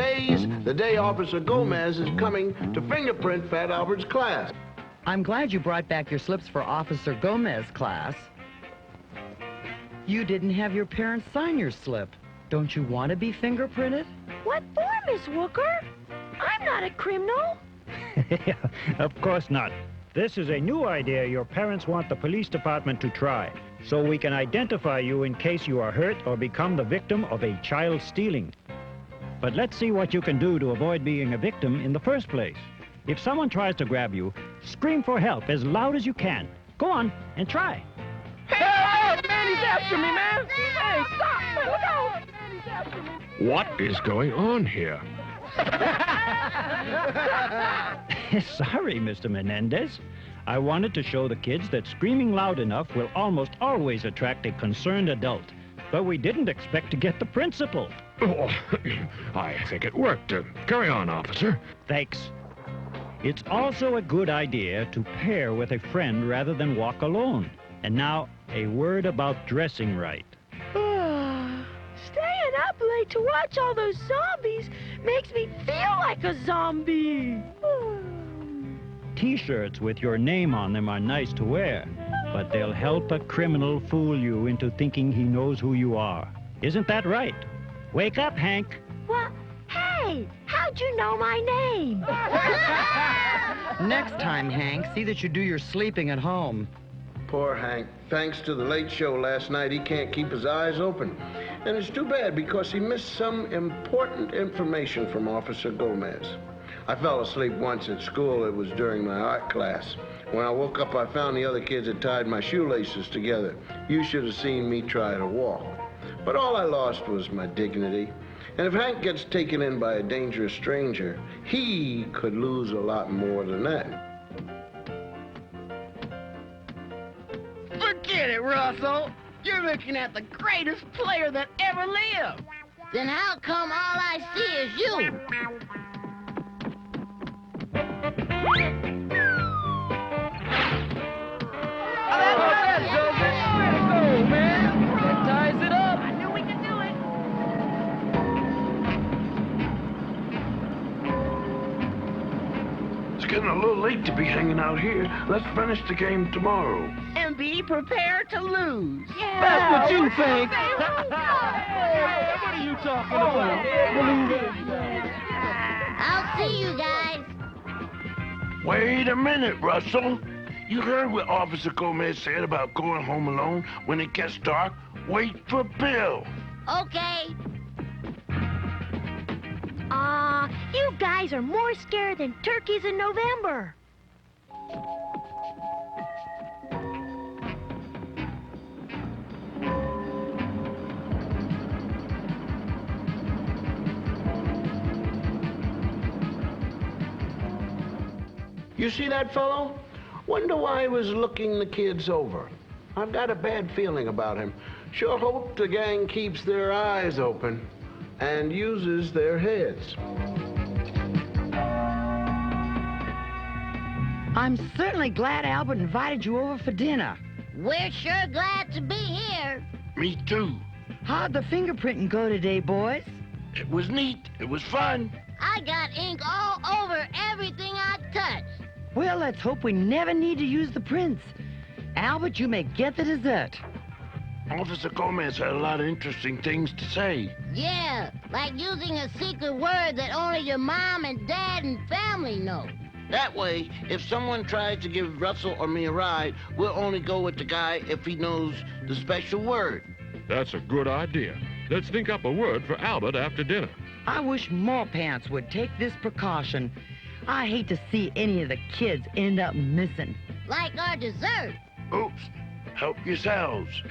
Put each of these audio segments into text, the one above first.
Today's the day Officer Gomez is coming to fingerprint Fat Albert's class. I'm glad you brought back your slips for Officer Gomez class. You didn't have your parents sign your slip. Don't you want to be fingerprinted? What for, Miss Wooker? I'm not a criminal. Of course not. This is a new idea your parents want the police department to try, so we can identify you in case you are hurt or become the victim of a child stealing. But let's see what you can do to avoid being a victim in the first place. If someone tries to grab you, scream for help as loud as you can. Go on and try. Hey, man, he's after me, man! Hey, stop! Man, look out! Man, he's after me. What is going on here? Sorry, Mr. Menendez. I wanted to show the kids that screaming loud enough will almost always attract a concerned adult. But we didn't expect to get the principal. Oh, I think it worked. Carry on, officer. Thanks. It's also a good idea to pair with a friend rather than walk alone. And now, a word about dressing right. Staying up late to watch all those zombies makes me feel like a zombie. T-shirts with your name on them are nice to wear, but they'll help a criminal fool you into thinking he knows who you are. Isn't that right? Wake up, Hank. Well, hey, how'd you know my name? Next time, Hank, see that you do your sleeping at home. Poor Hank. Thanks to the late show last night, he can't keep his eyes open. And it's too bad because he missed some important information from Officer Gomez. I fell asleep once at school. It was during my art class. When I woke up, I found the other kids had tied my shoelaces together. You should have seen me try to walk. But all I lost was my dignity. And if Hank gets taken in by a dangerous stranger, he could lose a lot more than that. Forget it, Russell. You're looking at the greatest player that ever lived. Then how come all I see is you? That does it. Way to go, man. That ties it up. I knew we could do it. It's getting a little late to be hanging out here. Let's finish the game tomorrow. And be prepared to lose. Yeah. That's what you think. What are you talking about? I'll see you guys. Wait a minute, Russell. You heard what Officer Gomez said about going home alone when it gets dark? Wait for Bill. Okay. You guys are more scared than turkeys in November. You see that fellow? Wonder why he was looking the kids over. I've got a bad feeling about him. Sure hope the gang keeps their eyes open and uses their heads. I'm certainly glad Albert invited you over for dinner. We're sure glad to be here. Me too. How'd the fingerprinting go today, boys? It was neat. It was fun. I got ink all over everything I touched. Well, let's hope we never need to use the prints. Albert, you may get the dessert. Officer Gomez had a lot of interesting things to say. Yeah, like using a secret word that only your mom and dad and family know. That way, if someone tries to give Russell or me a ride, we'll only go with the guy if he knows the special word. That's a good idea. Let's think up a word for Albert after dinner. I wish more parents would take this precaution. I hate to see any of the kids end up missing. Like our dessert. Oops. Help yourselves.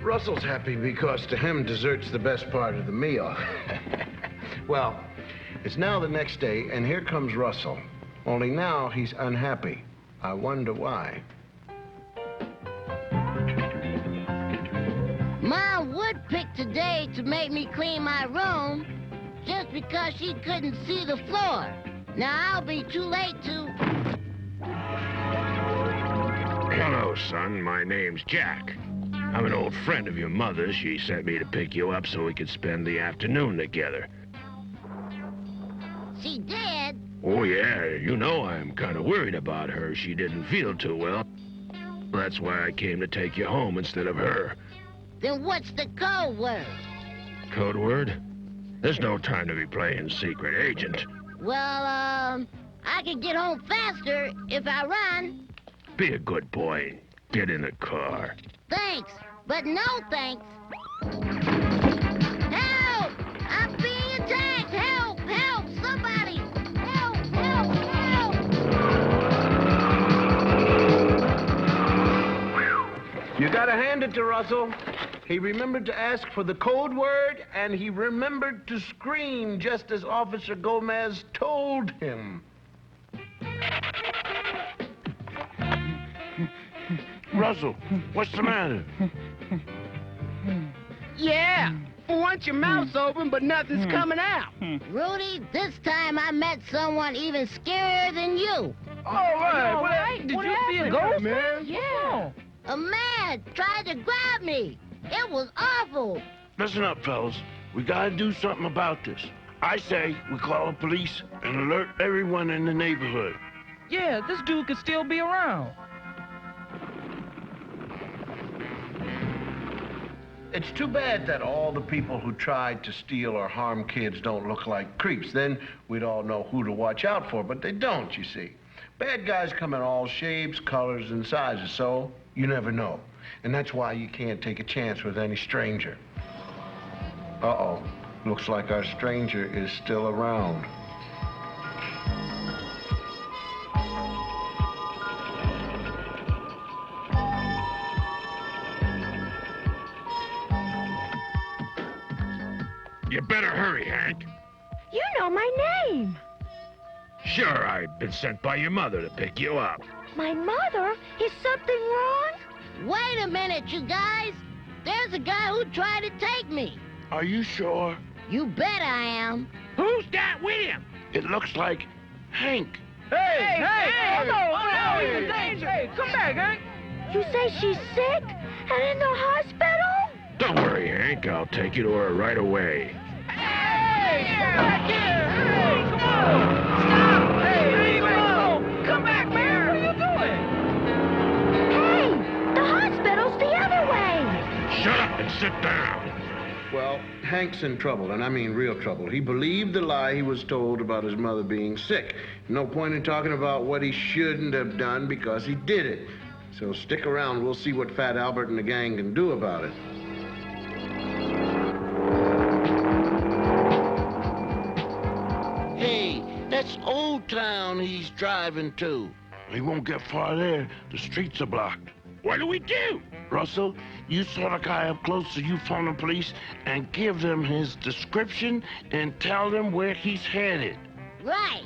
Russell's happy because to him dessert's the best part of the meal. Well, it's now the next day, and here comes Russell. Only now he's unhappy. I wonder why. Mom would pick today to make me clean my room just because she couldn't see the floor. Now I'll be too late to... Hello, son. My name's Jack. I'm an old friend of your mother's. She sent me to pick you up so we could spend the afternoon together. She did? Oh, yeah, you know I'm kind of worried about her. She didn't feel too well. That's why I came to take you home instead of her. Then what's the code word? Code word? There's no time to be playing secret agent. Well, I can get home faster if I run. Be a good boy. Get in the car. Thanks, but no thanks. Help! I'm being attacked! Help! Help! Somebody! Help! Help! Help! You gotta hand it to Russell. He remembered to ask for the code word, and he remembered to scream just as Officer Gomez told him. Russell, what's the matter? Yeah. For once your mouth's open, but nothing's coming out. Rudy, this time I met someone even scarier than you. All right. Did you see a ghost, man? Yeah. A man tried to grab me. It was awful. Listen up, fellas. We gotta do something about this. I say we call the police and alert everyone in the neighborhood. Yeah, this dude could still be around. It's too bad that all the people who tried to steal or harm kids don't look like creeps. Then we'd all know who to watch out for, but they don't, you see. Bad guys come in all shapes, colors, and sizes, so you never know. And that's why you can't take a chance with any stranger. Uh-oh. Looks like our stranger is still around. You better hurry, Hank. You know my name. Sure, I've been sent by your mother to pick you up. My mother? Is something wrong? Wait a minute, you guys. There's a guy who tried to take me. Are you sure? You bet I am. Who's that with him? It looks like Hank. Hey! Oh, no, he's in danger. Hey, come back, Hank. You say she's sick and in the hospital? Don't worry, Hank. I'll take you to her right away. Hey, come back here. Hey, come on. Stop. Hey, come back, man. What are you doing? Hey, the hospital's the other way. Shut up and sit down. Well, Hank's in trouble, and I mean real trouble. He believed the lie he was told about his mother being sick. No point in talking about what he shouldn't have done because he did it. So stick around. We'll see what Fat Albert and the gang can do about it. Hey, that's Old Town he's driving to. He won't get far there. The streets are blocked. What do we do? Russell, you saw the guy up close, so you phone the police and give them his description and tell them where he's headed. Right.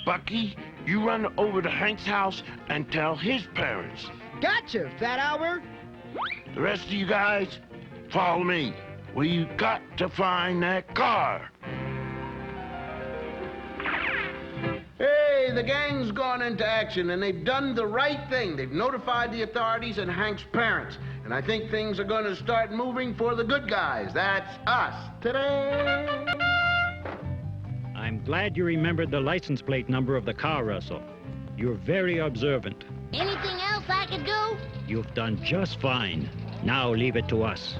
Bucky, you run over to Hank's house and tell his parents. Gotcha, Fat Albert. The rest of you guys, follow me. We got to find that car. Hey, the gang's gone into action, and they've done the right thing. They've notified the authorities and Hank's parents. And I think things are going to start moving for the good guys. That's us. Ta-da! I'm glad you remembered the license plate number of the car, Russell. You're very observant. Anything else I can do? You've done just fine. Now leave it to us.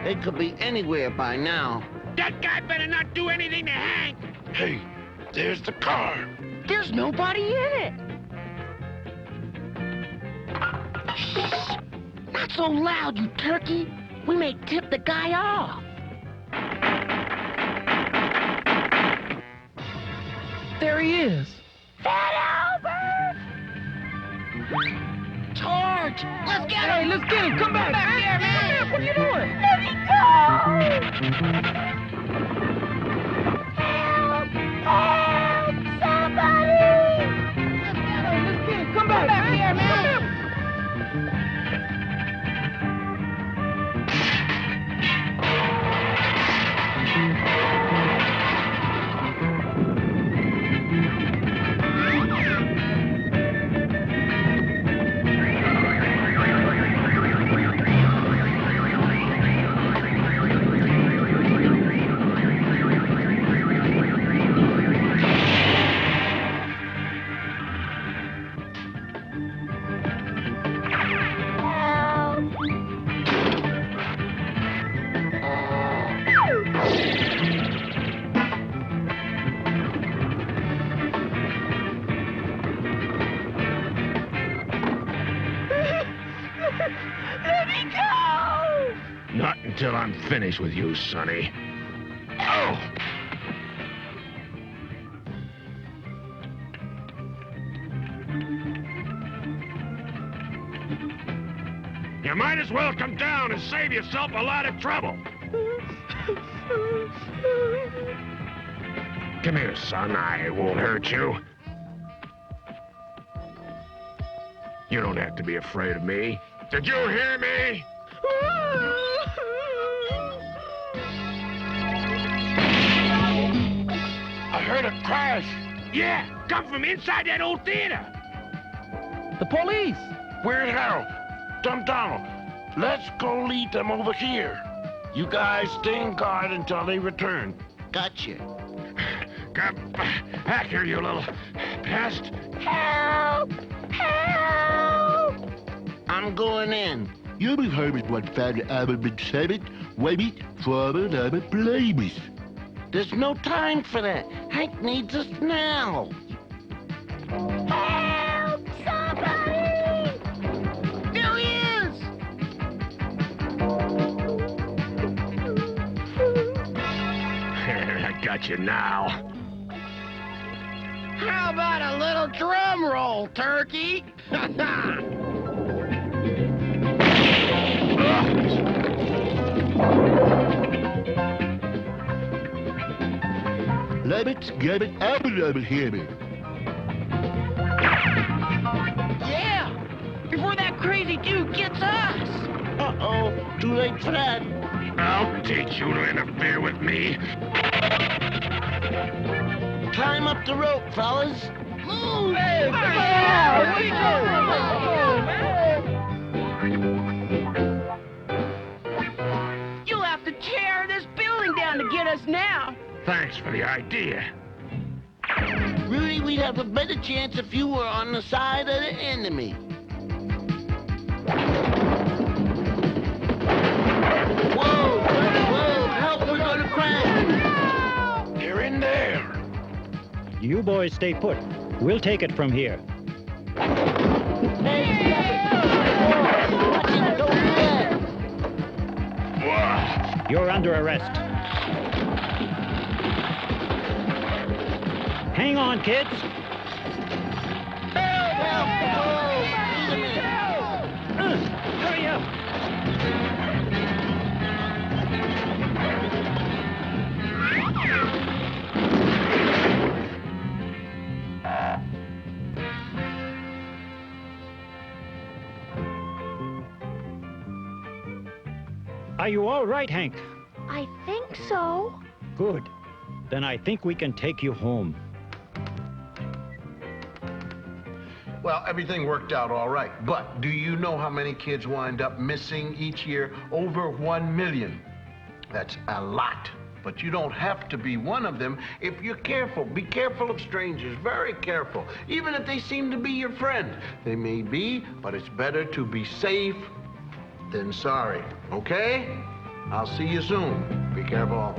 They could be anywhere by now. That guy better not do anything to Hank. Hey, there's the car. There's nobody in it. Shh! Not so loud, you turkey. We may tip the guy off. There he is. Fat Albert! Charge! Let's get Hey, him! let's get him. Come back here, man. What are you doing? Let me go! Help! Help! Somebody! Let's get him. Come back here, man. Not until I'm finished with you, Sonny. Oh! You might as well come down and save yourself a lot of trouble. Come here, son. I won't hurt you. You don't have to be afraid of me. Did you hear me? I heard a crash. Yeah, come from inside that old theater. The police! Where's Harold? Donald, let's go lead them over here. You guys stay in guard until they return. Gotcha. Come back here, you little pest. Help! Help! I'm going in. You will heard what Father Albert said. Wait for another playlist. There's no time for that. Hank needs us now. Help! Somebody! There he is! I got you now. How about a little drum roll, turkey? Let's get it out of here. Yeah! Before that crazy dude gets us! Uh-oh, too late for that. I'll teach you to interfere with me. Climb up the rope, fellas. Move! You'll have to tear this building down to get us now! Thanks for the idea. Rudy, we'd have a better chance if you were on the side of the enemy. Whoa! Help, we're gonna crash! They're in there. You boys stay put. We'll take it from here. Watch it, don't do that. You're under arrest. Hang on, kids. Help! Whoa, wait a minute. Hurry up. Are you all right, Hank? I think so. Good. Then I think we can take you home. Well, everything worked out all right. But do you know how many kids wind up missing each year? Over 1 million. That's a lot. But you don't have to be one of them if you're careful. Be careful of strangers, very careful. Even if they seem to be your friend. They may be, but it's better to be safe than sorry. Okay? I'll see you soon. Be careful.